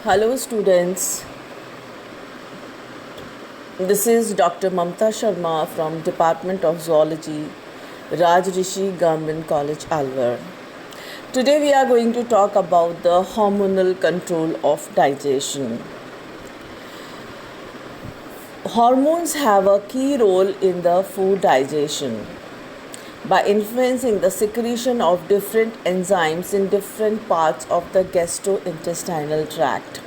Hello students, this is Dr. Mamta Sharma from Department of Zoology, Rajrishi Government College, Alwar. Today we are going to talk about the hormonal control of digestion. Hormones have a key role in the food digestion by influencing the secretion of different enzymes in different parts of the gastrointestinal tract.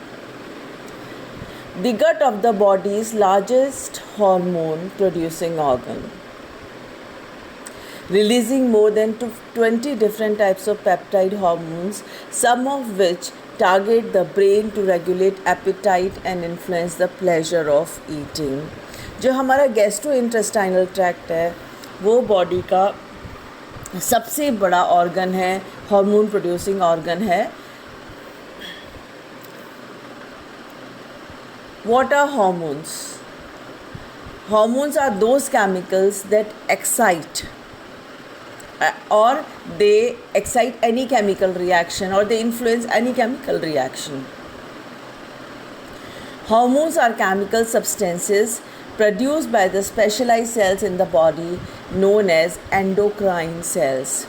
The gut of the body's largest hormone producing organ, releasing more than 20 different types of peptide hormones, some of which target the brain to regulate appetite and influence the pleasure of eating. जो हमारा gastrointestinal tract है वो body का सबसे बड़ा organ है, hormone producing organ है. What are hormones? Hormones are those chemicals that excite or they excite any chemical reaction or they influence any chemical reaction. Hormones are chemical substances produced by the specialized cells in the body known as endocrine cells.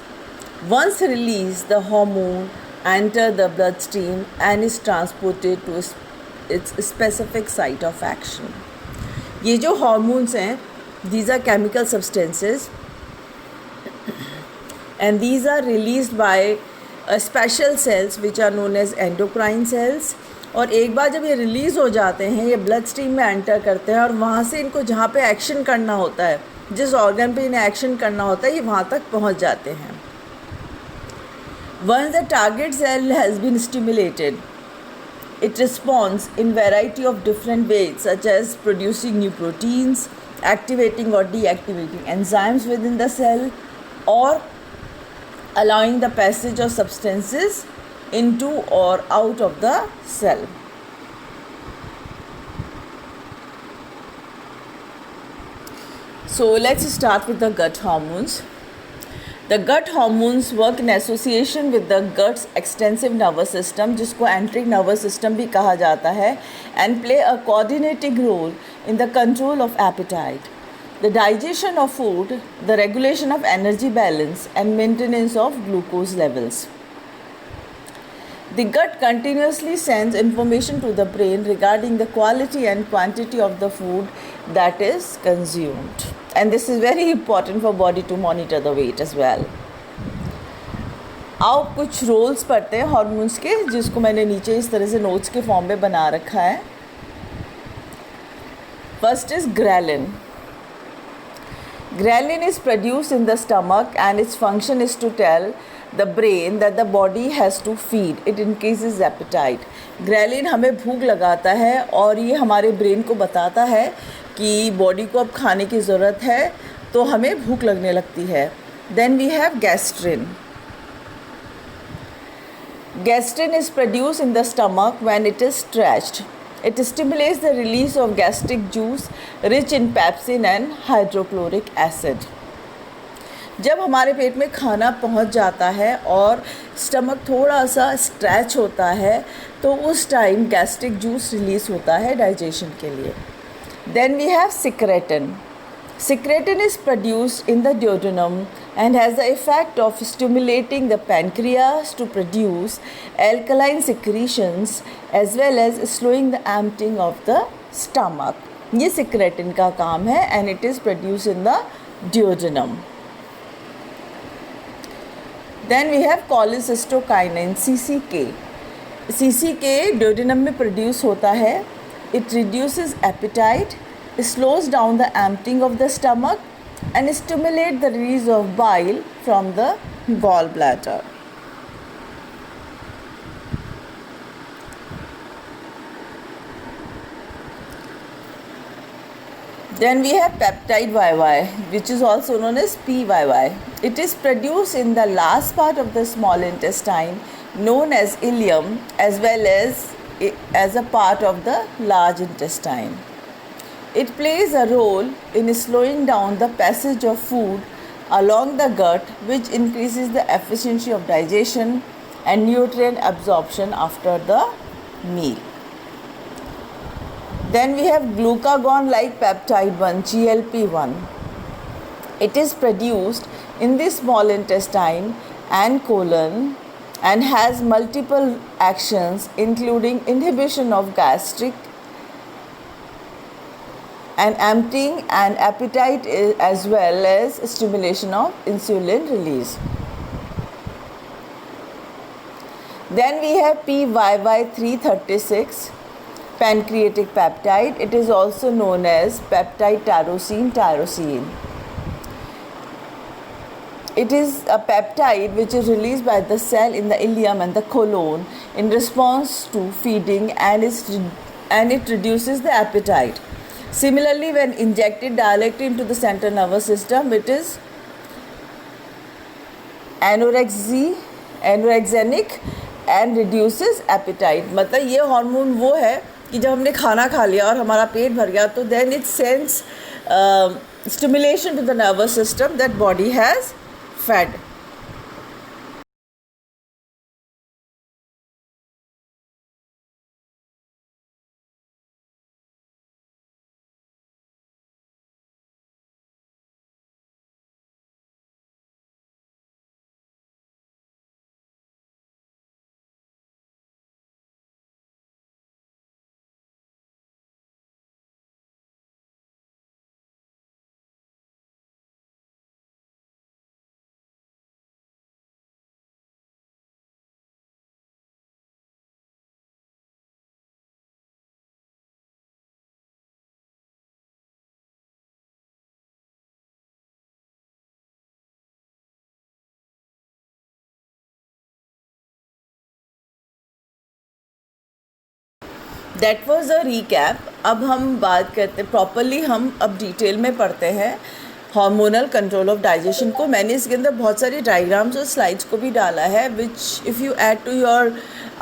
Once released, the hormone enters the bloodstream and is transported to its specific site of action. ये जो hormones हैं, these are chemical substances and these are released by special cells which are known as endocrine cells. और एक बार जब ये release हो जाते हैं, ये ब्लड स्ट्रीम में एंटर करते हैं और वहाँ से इनको जहाँ पे एक्शन करना होता है, जिस ऑर्गन पे इन्हें एक्शन करना होता है, ये वहाँ तक पहुँच जाते हैं. Once the target cell has been stimulated, it responds in variety of different ways such as producing new proteins, activating or deactivating enzymes within the cell, or allowing the passage of substances into or out of the cell. So let's start with the gut hormones. The gut hormones work in association with the gut's extensive nervous system, जिसको enteric nervous system भी कहा जाता है, and play a coordinating role in the control of appetite, the digestion of food, the regulation of energy balance, and maintenance of glucose levels. The gut continuously sends information to the brain regarding the quality and quantity of the food that is consumed. And this is very important for body to monitor the weight as well. आओ कुछ roles पढ़ते हैं hormones के, जिसको मैंने नीचे इस तरह से नोट्स के फॉर्म में बना रखा है. First is ghrelin. Ghrelin is produced in the stomach and its function is to tell the brain that the body has to feed. It increases appetite. Ghrelin हमें भूख लगाता है और ये हमारे ब्रेन को बताता है कि बॉडी को अब खाने की ज़रूरत है, तो हमें भूख लगने लगती है. Then we have gastrin. Gastrin is produced in the stomach when it is stretched. It stimulates the release of gastric juice rich in pepsin and hydrochloric acid. जब हमारे पेट में खाना पहुंच जाता है और स्टमक थोड़ा सा स्ट्रेच होता है, तो उस टाइम गैस्ट्रिक जूस रिलीज़ होता है डाइजेशन के लिए. Then we have secretin. Secretin is produced in the duodenum and has the effect of stimulating the pancreas to produce alkaline secretions as well as slowing the emptying of the stomach. ये secretin का काम है and it is produced in the duodenum. Then we have cholecystokinin CCK. CCK duodenum में produce होता है. It reduces appetite, slows down the emptying of the stomach and stimulates the release of bile from the gallbladder. Then we have peptide YY, which is also known as PYY. It is produced in the last part of the small intestine known as ileum as well as a part of the large intestine. It plays a role in slowing down the passage of food along the gut, which increases the efficiency of digestion and nutrient absorption after the meal. Then we have glucagon like peptide 1, GLP-1. It is produced in the small intestine and colon and has multiple actions including inhibition of gastric and emptying and appetite as well as stimulation of insulin release. Then we have PYY336 pancreatic peptide. It is also known as peptide tyrosine. It is a peptide which is released by the cell in the ileum and the colon in response to feeding, and it reduces the appetite. Similarly, when injected directly into the central nervous system, it is anorexigenic and reduces appetite. मतलब ये hormone वो है कि जब हमने खाना खा लिया और हमारा पेट भर गया तो then it sends stimulation to the nervous system that body has fed. That was a recap. अब हम बात करते प्रॉपरली, हम अब डिटेल में पढ़ते हैं हार्मोनल कंट्रोल ऑफ डाइजेशन को. मैंने इसके अंदर बहुत सारी डायग्राम्स और स्लाइड्स को भी डाला है which if you add to your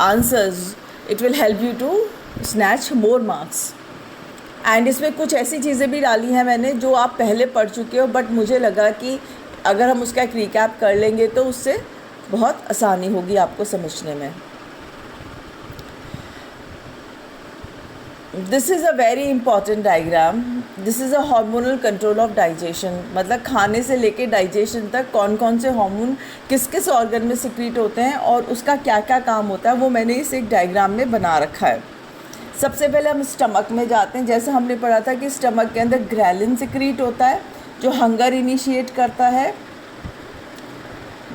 answers it will help you to snatch more marks. And इसमें कुछ ऐसी चीज़ें भी डाली हैं मैंने जो आप पहले पढ़ चुके हो, बट मुझे लगा कि अगर हम उसका एक रिकैप कर लेंगे तो उससे बहुत आसानी होगी आपको समझने में. This is a very important diagram. This is a hormonal control of digestion. मतलब खाने से लेके डाइजेशन तक कौन कौन से हार्मोन किस किस ऑर्गन में सिक्रीट होते हैं और उसका क्या क्या काम होता है वो मैंने इस एक डायग्राम में बना रखा है. सबसे पहले हम स्टमक में जाते हैं. जैसे हमने पढ़ा था कि स्टमक के अंदर ग्रेलिन सिक्रीट होता है जो हंगर इनिशिएट करता है,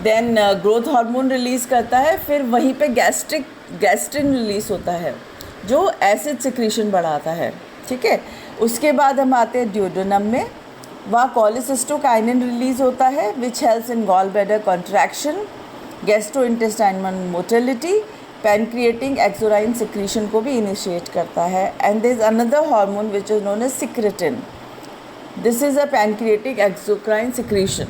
देन ग्रोथ हार्मोन रिलीज़ करता है, फिर वहीं पे गैस्ट्रिन रिलीज़ होता है जो एसिड सिक्रीशन बढ़ाता है. ठीक है, उसके बाद हम आते हैं ड्यूडेनम में. वहाँ कोलेसिस्टोकाइनिन रिलीज़ होता है which helps in gall bladder contraction, gastrointestinal motility, pancreatic exocrine secretion को भी इनिशिएट करता है. And there is another hormone which is known as secretin. This is a pancreatic exocrine secretion.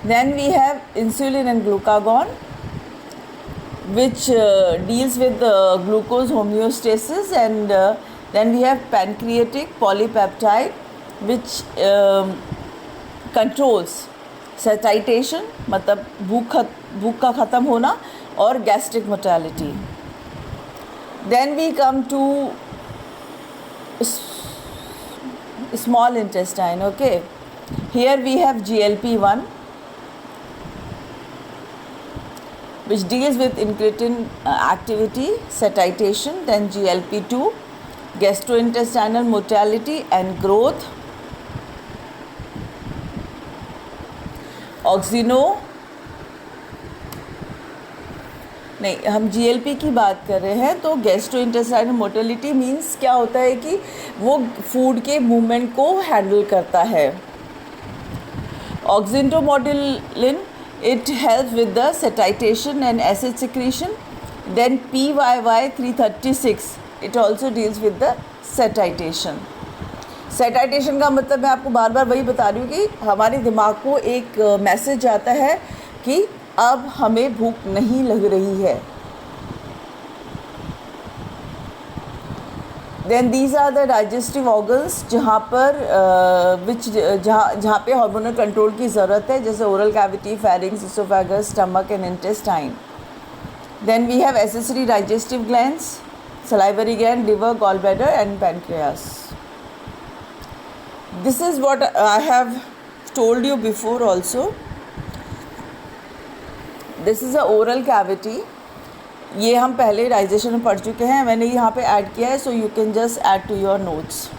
Then we have insulin and glucagon, which deals with glucose homeostasis, and then we have pancreatic polypeptide, which controls satiation, मतलब भूख का ख़त्म होना, और gastric motility. Then we come to small intestine. Okay, here we have GLP-1, which deals with incretin activity, satiation, then GLP-2, gastrointestinal motility and growth, ऑक्सीनो नहीं, हम GLP की बात कर रहे हैं. तो गैस्ट्रोइंटेस्टाइनल मोटिलिटी मीन्स क्या होता है कि वो फूड के मूवमेंट को हैंडल करता है. ऑक्सिनोमोटिलिन, it helps with the satiation and acid secretion. Then PYY336, it also deals with the satiation. Satiation का मतलब मैं आपको बार बार वही बता रही हूँ कि हमारे दिमाग को एक मैसेज आता है कि अब हमें भूख नहीं लग रही है. Then these are the digestive organs जहाँ पर जहाँ पे हार्मोनल कंट्रोल की ज़रूरत है, जैसे oral cavity, pharynx, oesophagus, stomach and intestine. Then we have accessory digestive glands salivary gland, liver, gallbladder and pancreas. This is what I have told you before also. This is a oral cavity. ये हम पहले digestion में पढ़ चुके हैं, मैंने यहाँ पे ऐड किया है, so you can just add to your notes.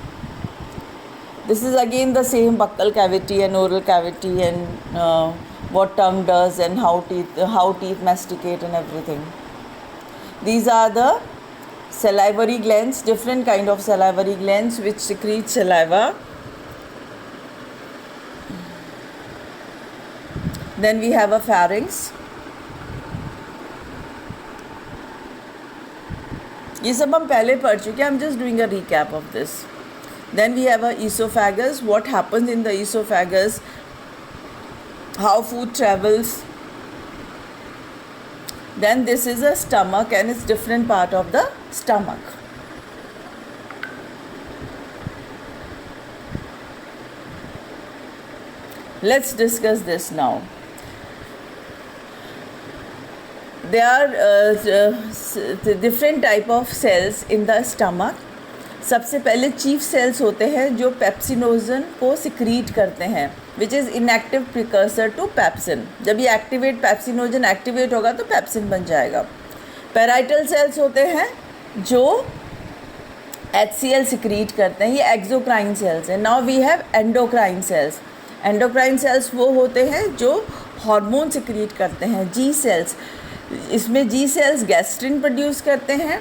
This is again the same buccal cavity and oral cavity and what tongue does and how teeth masticate and everything. These are the salivary glands, different kind of salivary glands which secrete saliva. Then we have a pharynx. ये सब हम पहले पढ़ चुके हैं. I'm just doing a recap of this. Then we have a esophagus. What happens in the esophagus? How food travels. Then this is a stomach and it's different part of the stomach. Let's discuss this now. There are different type of cells in the stomach. सबसे पहले chief cells होते हैं जो pepsinogen को secrete करते हैं, which is inactive precursor to pepsin. जब ये पेप्सिनोजन एक्टिवेट होगा तो पेप्सिन बन जाएगा. पैराइटल सेल्स होते हैं जो HCl सिक्रीट करते हैं, ये एक्सोक्राइन सेल्स हैं. Now we have endocrine cells. Endocrine cells वो होते हैं जो हार्मोन सिक्रीट करते हैं. जी सेल्स, इसमें जी सेल्स गैस्ट्रिन प्रोड्यूस करते हैं.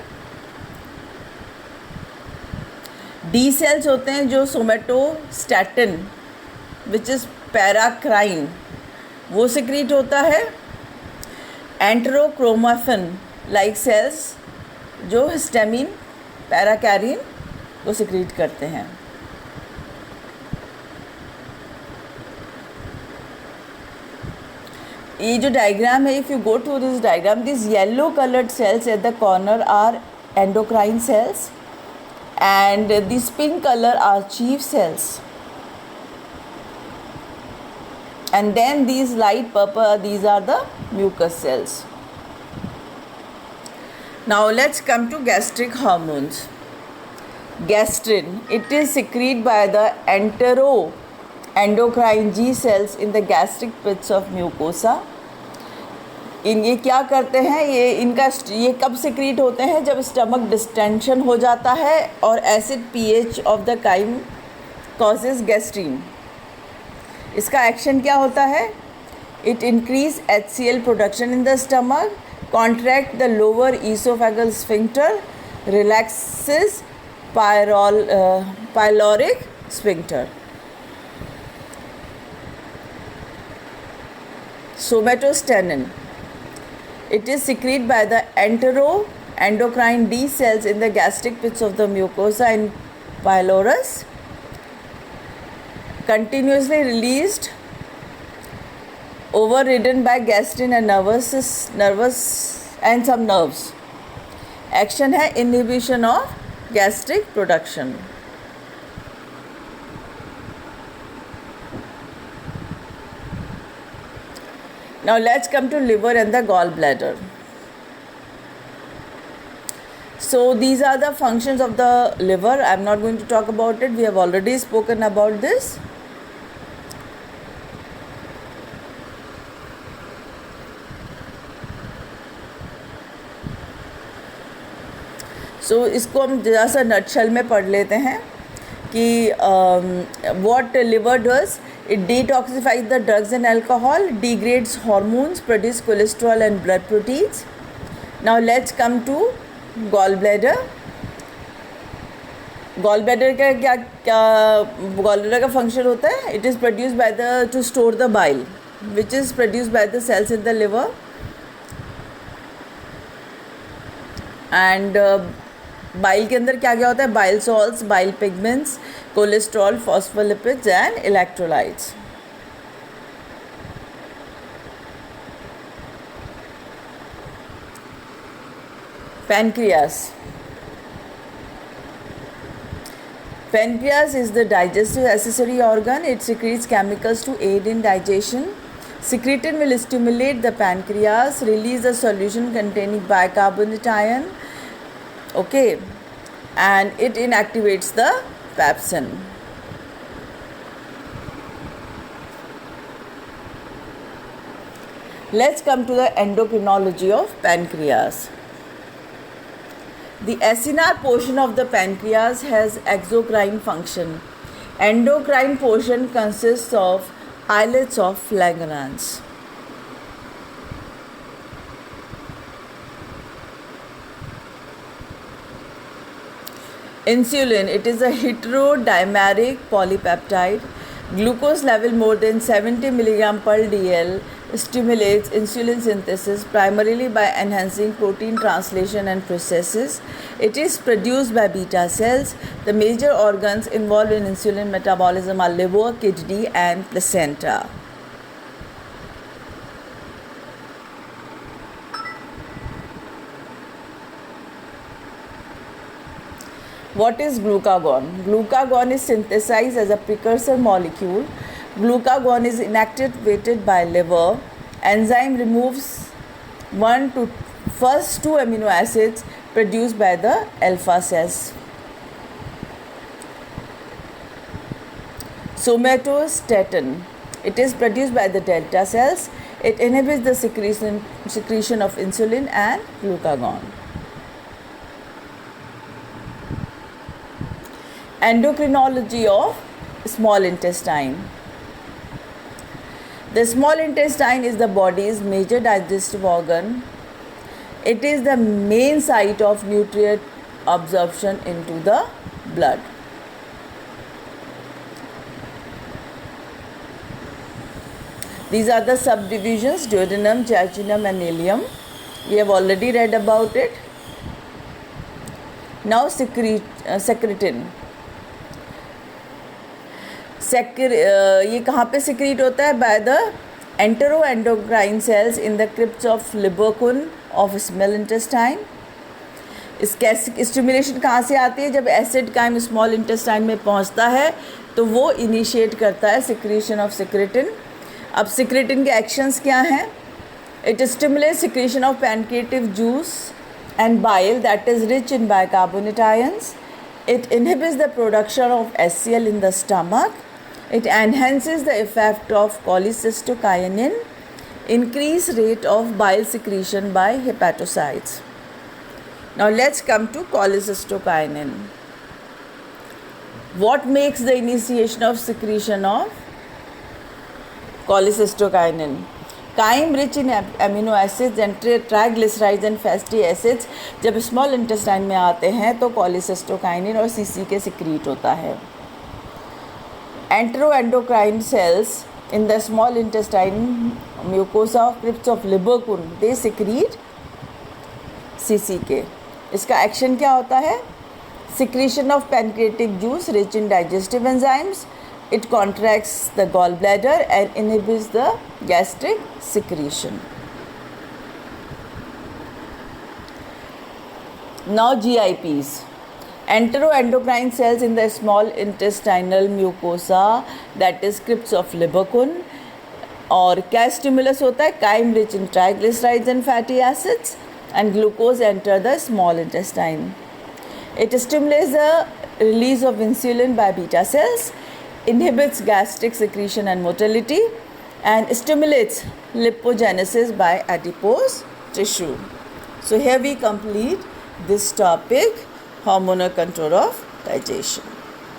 डी सेल्स होते हैं जो सोमेटोस्टैटिन विच इज़ पैराक्राइन वो सिक्रीट होता है. एंटेरोक्रोमाफिन लाइक सेल्स जो हिस्टामिन पैराकैरिन को सिक्रीट करते हैं. ये जो डायग्राम है, if you go to this diagram, this yellow coloured cells at the corner are endocrine cells and these pink color are chief cells, and then these light purple, these are the mucus cells. Now let's come to gastric hormones. Gastrin, it is secreted by the enteroendocrine G cells in the gastric pits of mucosa. ये क्या करते हैं, ये कब secrete होते हैं, जब stomach distension हो जाता है और acid pH of the chyme causes gastrin. इसका एक्शन क्या होता है? It increase HCl production in the stomach, contract the lower oesophageal sphincter, relaxes pyloric sphincter. Somatostatin, it is secreted by the enteroendocrine D cells in the gastric pits of the mucosa and pylorus, continuously released, overridden by gastrin and nervous and some nerves. Action है inhibition of gastric production. Now let's come to liver and the gallbladder. So these are the functions of the liver. I am not going to talk about it. We have already spoken about this. So इसको हम ज़रा सा nutshell में पढ़ लेते हैं कि what liver does. It detoxifies the drugs and alcohol, degrades hormones, produces cholesterol and blood proteins. Now let's come to gallbladder. Gallbladder का क्या gallbladder का function होता है? It is produced by to store the bile, which is produced by the cells in the liver. And bile के अंदर क्या क्या होता है? Bile salts, bile pigments, cholesterol, phospholipids and electrolytes. Pancreas. Pancreas is the digestive accessory organ. It secretes chemicals to aid in digestion. Secretin will stimulate the pancreas, release a solution containing bicarbonate ion, Okay, and it inactivates the pepsin. Let's come to the endocrinology of pancreas. The acinar portion of the pancreas has exocrine function. Endocrine portion consists of islets of Langerhans. Insulin, it is a heterodimeric polypeptide. Glucose level more than 70 mg per dl stimulates insulin synthesis primarily by enhancing protein translation and processes. It is produced by beta cells. The major organs involved in insulin metabolism are liver, kidney, and placenta. What is glucagon? Glucagon is synthesized as a precursor molecule. Glucagon is inactivated by liver. Enzyme removes first two amino acids produced by the alpha cells. Somatostatin. It is produced by the delta cells. It inhibits the secretion of insulin and glucagon. Endocrinology of small intestine. The small intestine is the body's major digestive organ. It is the main site of nutrient absorption into the blood. These are the subdivisions: duodenum, jejunum, and ileum. We have already read about it. Now secretin. ये कहाँ पे secrete होता है? By the enteroendocrine cells in the crypts of Lieberkühn of small intestine. इसका stimulation कहाँ से आती है? जब एसिड काइम स्मॉल इंटेस्टाइन में पहुँचता है तो वो इनिशिएट करता है सिक्रीशन ऑफ सिक्रेटिन. अब सिक्रेटिन के एक्शंस क्या हैं? It stimulates secretion of pancreatic juice and bile that is rich in bicarbonate ions. It inhibits the production of HCl in the stomach. It enhances the effect of cholecystokinin, increased rate of bile secretion by hepatocytes. Now let's come to cholecystokinin. What makes the initiation of secretion of cholecystokinin? Chyme rich in amino acids and triglycerides and fatty acids जब small intestine में आते हैं तो cholecystokinin और CC के secrete होता है. Enteroendocrine cells in the small intestine mucosa of crypts of Lieberkühn they secrete CCK. इसका एक्शन क्या होता है? Secretion of pancreatic juice rich in digestive enzymes. It contracts the gallbladder and inhibits the gastric secretion. Now GIPs. Enteroendocrine cells in the small intestinal mucosa that is crypts of Lieberkühn. और क्या stimulus होता है? Chyme rich in triglycerides and fatty acids and glucose enter the small intestine. It stimulates the release of insulin by beta cells, inhibits gastric secretion and motility, and stimulates lipogenesis by adipose tissue. So here we complete this topic, hormonal control of digestion.